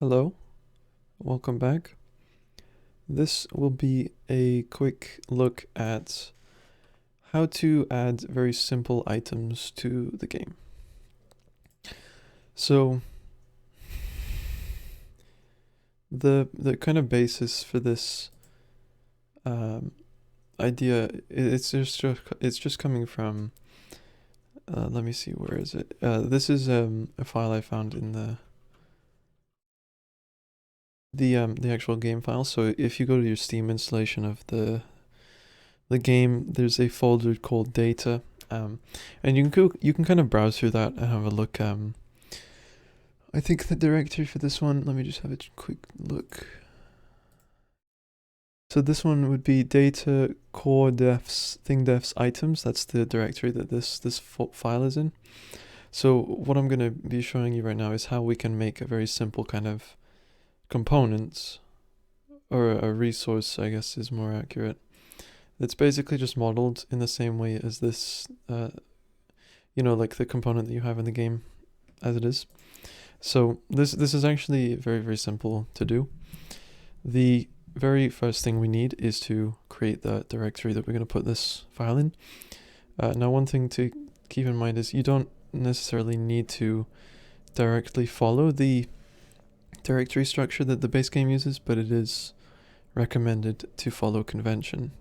Hello, welcome back. This will be a quick look at how to add very simple items to the game. So the kind of basis for this idea it's just coming from let me see, where is it? This is a file I found in the actual game file. So if you go to your Steam installation of the game, there's a folder called data, and you can kind of browse through that and have a look. I think the directory for this one, let me just have a quick look. So this one would be data core defs thing defs items. That's the directory that this file is in. So what I'm going to be showing you right now is how we can make a very simple kind of components, or a resource, I guess is more accurate. It's basically just modeled in the same way as this, like the component that you have in the game as it is. So this is actually very, very simple to do. The very first thing we need is to create the directory that we're going to put this file in. Now, one thing to keep in mind is you don't necessarily need to directly follow the directory structure that the base game uses, but it is recommended to follow convention.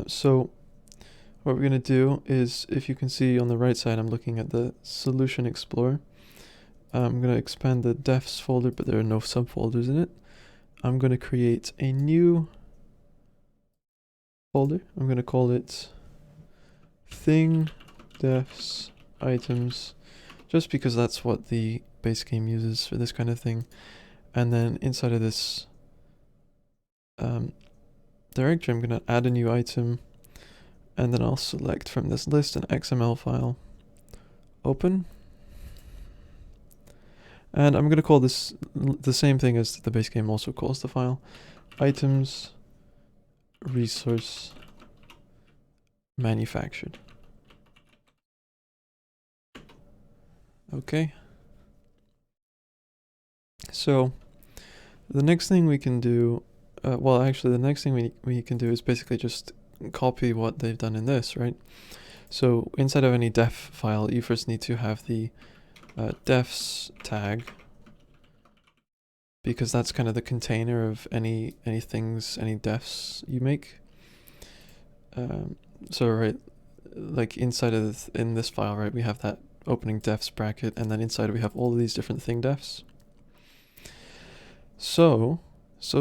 So what we're going to do is, if you can see on the right side, I'm looking at the Solution Explorer. I'm going to expand the defs folder, but there are no subfolders in it. I'm going to create a new folder. I'm going to call it thing defs items, just because that's what the base game uses for this kind of thing. And then inside of this directory, I'm going to add a new item, and then I'll select from this list an XML file, open. And I'm going to call this the same thing as the base game also calls the file, items resource manufactured. Okay. So the next thing we can do, the next thing we can do is basically just copy what they've done in this, right? So inside of any def file, you first need to have the defs tag, because that's kind of the container of any defs you make. So right, like inside of in this file, right, we have that opening defs bracket, and then inside we have all of these different thing defs. So what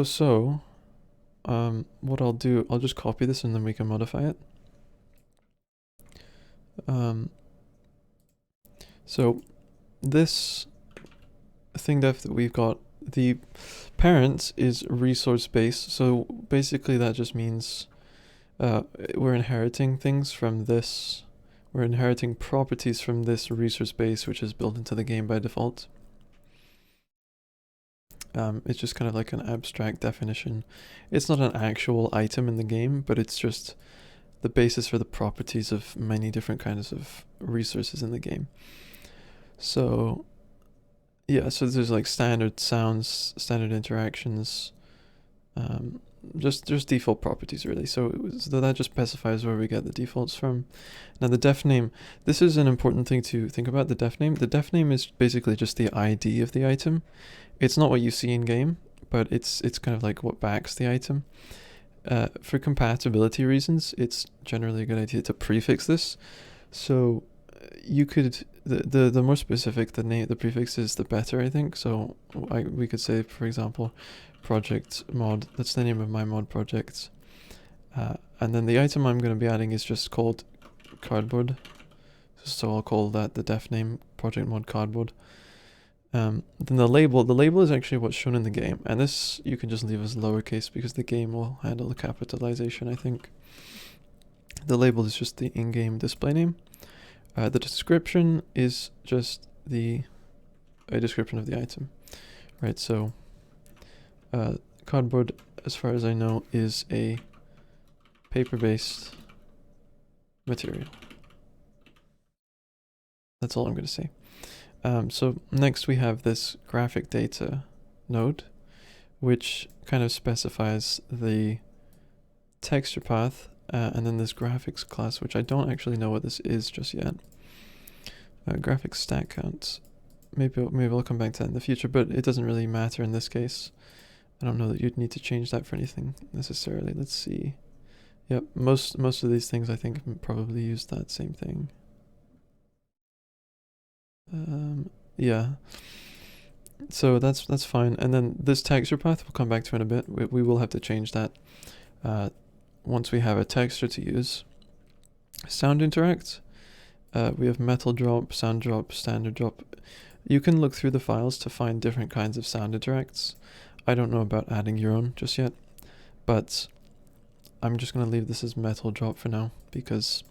I'll do, I'll just copy this and then we can modify it. So this thing def that we've got, the parent is resource base. So basically that just means we're inheriting things from this. We're inheriting properties from this resource base, which is built into the game by default. It's just kind of like an abstract definition. It's not an actual item in the game, but it's just the basis for the properties of many different kinds of resources in the game. So yeah, so there's like standard sounds, standard interactions, just default properties really. So that just specifies where we get the defaults from. Now the def name, this is an important thing to think about. The def name is basically just the ID of the item. It's not what you see in game, but it's kind of like what backs the item. For compatibility reasons, it's generally a good idea to prefix this. So you could, the more specific the prefix is, the better, I think. So we could say, for example, project mod. That's the name of my mod project. And then the item I'm going to be adding is just called carboad. So I'll call that the def name, project mod carboad. Then the label is actually what's shown in the game, and this you can just leave as lowercase because the game will handle the capitalization, I think. The label is just the in-game display name. The description is just a description of the item, right? So cardboard, as far as I know, is a paper-based material. That's all I'm going to say. So next we have this graphic data node, which kind of specifies the texture path, and then this graphics class, which I don't actually know what this is just yet. Graphics stack count. Maybe I'll come back to that in the future, but it doesn't really matter in this case. I don't know that you'd need to change that for anything necessarily. Let's see. Yep, most of these things I think probably use that same thing. Yeah. So that's fine. And then this texture path we'll come back to in a bit. We will have to change that once we have a texture to use. Sound interact. We have metal drop, sound drop, standard drop. You can look through the files to find different kinds of sound interacts. I don't know about adding your own just yet, but I'm just going to leave this as metal drop for now because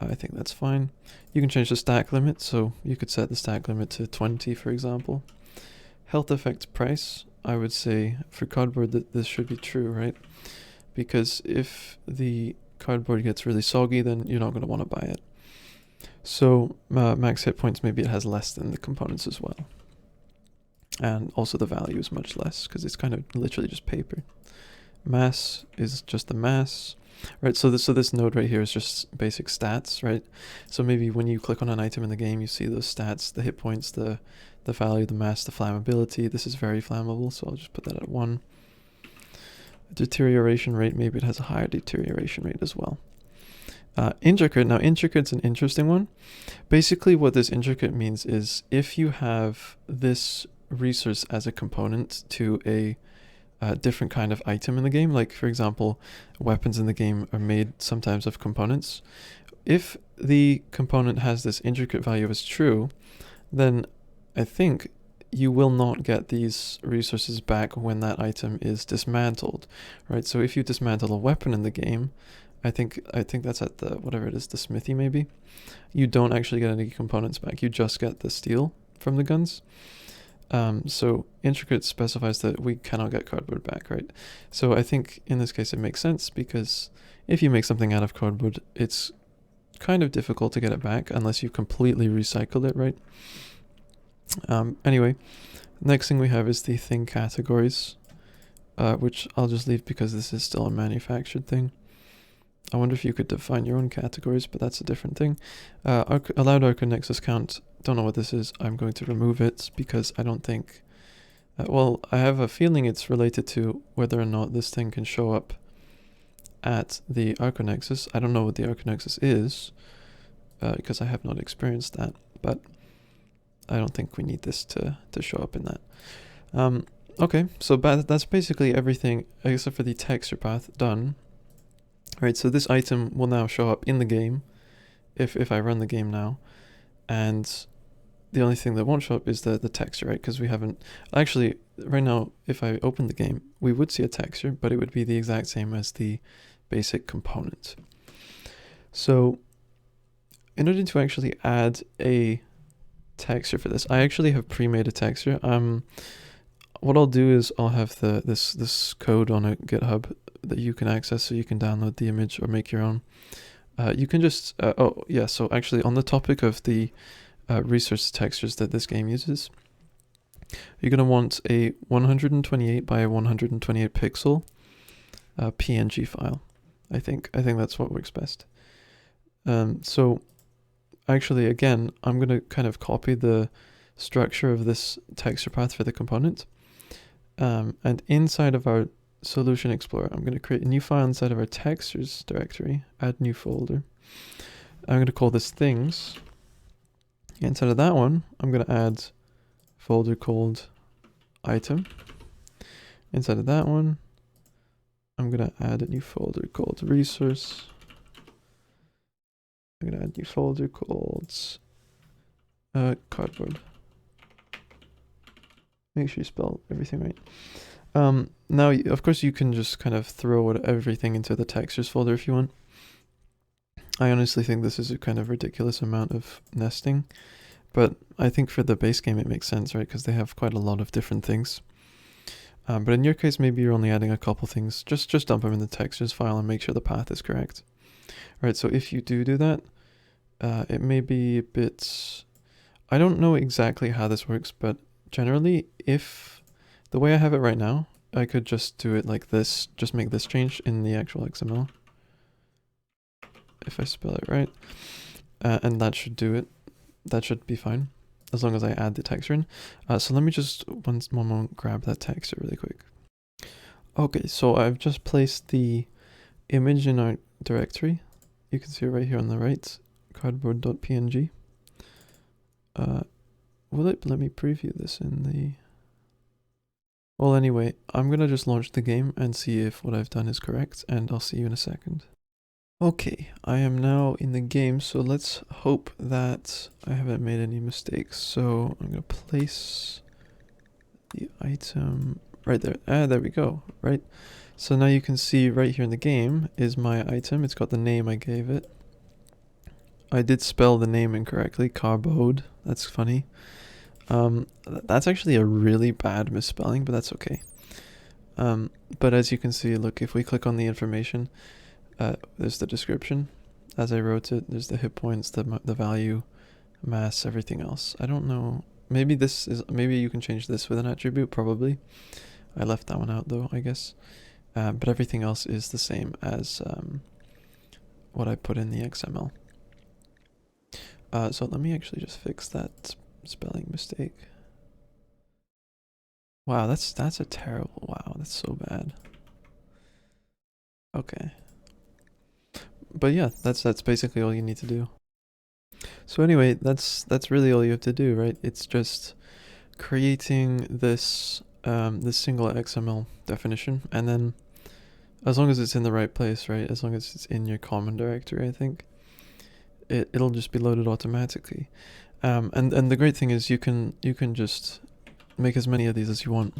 I think that's fine. You can change the stack limit, so you could set the stack limit to 20, for example. Health effect price, I would say for cardboard that this should be true, right? Because if the cardboard gets really soggy, then you're not going to want to buy it. So max hit points, maybe it has less than the components as well. And also the value is much less because it's kind of literally just paper. Mass is just the mass. Right, so this node right here is just basic stats, right? So maybe when you click on an item in the game, you see those stats, the hit points, the value, the mass, the flammability. This is very flammable, so I'll just put that at 1. Deterioration rate, maybe it has a higher deterioration rate as well. Intricate, now intricate's an interesting one. Basically what this intricate means is if you have this resource as a component to a different kind of item in the game, like for example weapons in the game are made sometimes of components. If the component has this intricate value as true, then I think you will not get these resources back when that item is dismantled, right? So if you dismantle a weapon in the game, I think that's at the whatever it is, the smithy maybe, you don't actually get any components back, you just get the steel from the guns. So intricate specifies that we cannot get cardboard back, right? So I think in this case it makes sense because if you make something out of cardboard, it's kind of difficult to get it back unless you completely recycle it, right? Anyway, next thing we have is the thing categories, which I'll just leave because this is still a manufactured thing. I wonder if you could define your own categories, but that's a different thing. Allowed Arco Nexus count, don't know what this is. I'm going to remove it because I don't think... well, I have a feeling it's related to whether or not this thing can show up at the Arco Nexus. I don't know what the Arco Nexus is because I have not experienced that, but I don't think we need this to show up in that. Okay, so that's basically everything except for the texture path done. Right, so this item will now show up in the game if I run the game now, and the only thing that won't show up is the texture, right? Because we haven't actually right now. If I open the game, we would see a texture, but it would be the exact same as the basic component. So in order to actually add a texture for this, I actually have pre-made a texture. What I'll do is I'll have this code on a GitHub that you can access, so you can download the image or make your own. You can just so actually on the topic of the resource textures that this game uses, you're going to want a 128 by 128 pixel PNG file. I think that's what works best. So actually again, I'm going to kind of copy the structure of this texture path for the component, and inside of our Solution Explorer, I'm going to create a new file inside of our textures directory, add new folder. I'm going to call this things. Inside of that one, I'm going to add folder called item. Inside of that one, I'm going to add a new folder called resource. I'm going to add a new folder called cardboard. Make sure you spell everything right. Now, of course, you can just kind of throw everything into the textures folder if you want. I honestly think this is a kind of ridiculous amount of nesting, but I think for the base game it makes sense, right? Because they have quite a lot of different things. But in your case, maybe you're only adding a couple things. Just dump them in the textures file and make sure the path is correct. All right, so if you do that, it may be a bit... I don't know exactly how this works, but generally, if the way I have it right now, I could just do it like this, just make this change in the actual XML. If I spell it right. And that should do it. That should be fine, as long as I add the texture in. So let me just one moment grab that texture really quick. Okay, so I've just placed the image in our directory. You can see it right here on the right, carboad.png. Will it let me preview this in the... Well, anyway, I'm gonna just launch the game and see if what I've done is correct, and I'll see you in a second. Okay, I am now in the game, so let's hope that I haven't made any mistakes. So I'm gonna place the item right there. There we go, right? So now you can see right here in the game is my item. It's got the name I gave it. I did spell the name incorrectly, carboad. That's funny. That's actually a really bad misspelling, but that's okay. But as you can see, look, if we click on the information, there's the description as I wrote it. There's the hit points, the value, mass, everything else. I don't know. Maybe you can change this with an attribute, probably. I left that one out though, I guess. But everything else is the same as what I put in the XML. So let me actually just fix that spelling mistake. Wow, that's a terrible, wow, that's so bad. Okay. But yeah, that's basically all you need to do. So anyway, that's really all you have to do, right? It's just creating this this single XML definition, and then as long as it's in the right place, right? As long as it's in your common directory, I think it'll just be loaded automatically. And the great thing is you can just make as many of these as you want.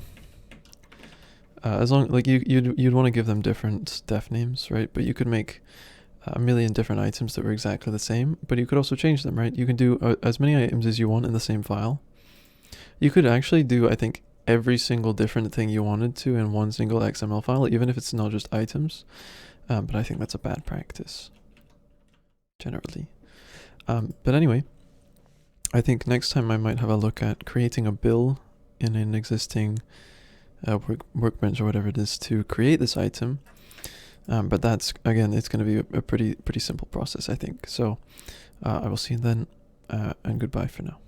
As long like you'd want to give them different def names, right? But you could make a million different items that were exactly the same, but you could also change them, right? You can do as many items as you want in the same file. You could actually do, I think, every single different thing you wanted to in one single XML file, even if it's not just items. But I think that's a bad practice, generally. But anyway, I think next time I might have a look at creating a bill in an existing workbench or whatever it is to create this item. But that's, again, it's going to be a pretty simple process, I think. So I will see you then, and goodbye for now.